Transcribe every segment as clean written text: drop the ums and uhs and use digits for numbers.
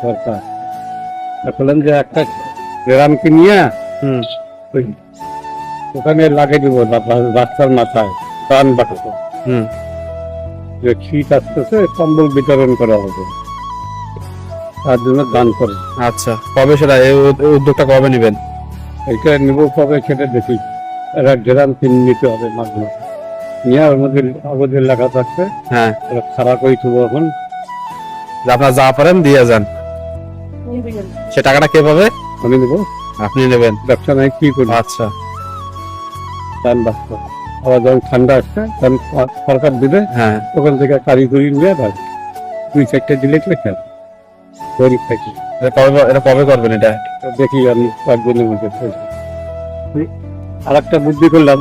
সরকার বললেন যে একটা গ্রামকে নিয়ে ওই ওখানে লাগিয়ে দিব রাস্তার মাথায় প্রাণ বাঁচাবো, যে শীত আসতেছে কম্বল বিতরণ করা হবে, তার জন্য দান করে। আচ্ছা, কবে সেটা এই উদ্যোগটা কবে নেবেন? এটা নিব কবে সেটা দেখি, এরা গ্রাম কিনে নিতে হবে মাঝে মাঝে নিয়ে ওর মধ্যে আমাদের লেখা থাকছে, হ্যাঁ, ওরা খারাপ করে দেবো এখন। যে আপনারা যা পারেন দিয়ে যান, সে টাকাটা কে পাবে? আমি নেবো, আপনি নেবেন। ব্যবসা নাই কি করবো, আচ্ছা, দান বাঁচবো। আবার যখন ঠান্ডা আসছে তখন সরকার দিবে, হ্যাঁ, ওখান থেকে কারিগরি নিয়ে আর 2-4টা দিলে লেখা গরিব থাকি। এটা কবে করবেন এটা? দেখি আমি কয়েকদিনের মধ্যে আর একটা বুদ্ধি করলাম,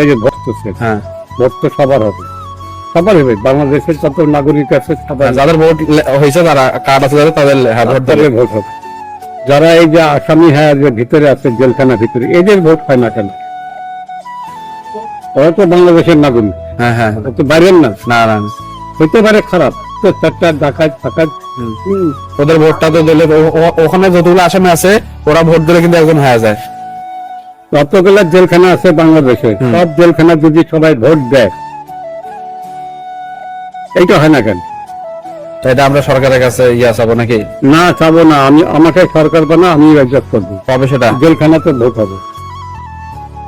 এই যে ভোট করছে, হ্যাঁ, ভোট তো সবার হবে, সবার হবে, বাংলাদেশের যত নাগরিক আছে সবার যাদের ভোট হয়েছে, তারা কার্ড আছে যাদের, তাদের ভোট দেবে। ভোট হবে। যারা এই যে আসামি হ্যাঁ যে ভিতরে আছে জেলখানা ভিতরে, এদের ভোট হয় না কেন? ওরা তো বাংলাদেশের নাগরিক, হ্যাঁ, হ্যাঁ, ওরা তো বাইরের না, না না, হইতে পারে খারাপ তো চারটা ডাকাত ফাকাত। ওদের ভোটটা তো দিলে ওখানে যতগুলো আসামি আছে, ওরা ভোট দিলে কিন্তু একজন হয়ে যায়। যতগুলা জেলখানা আছে বাংলাদেশে, সব জেলখানা যদি সবাই ভোট দেয়, এইটা হয় না কেন? তো এটা আমরা সরকারের কাছে চাবো নাকি? না চাবো না, আমি আমাকে সরকার বানা, আমি অ্যাডজাস্ট করবো। কবে সেটা? জেলখানাতে ভোট হবে,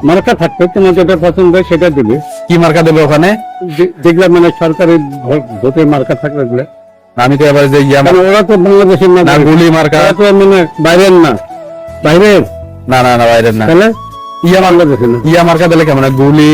মার্কা থাকবে, তোমার যেটা পছন্দ হয় সেটা দিবে। কি মার্কা দেবে ওখানে? দেখলাম মানে সরকারের ভোটের মার্কা থাকবে বলে। আমি তো এবার যে কারণ ওরা তো বাংলাদেশের না, না, গুলি মার্কা। ওরা তো মানে বাইরের না, বাইরের না না না, বাইরের না। তাহলে বাংলাদেশের না। মার্কা দিলে কেমন? গুলি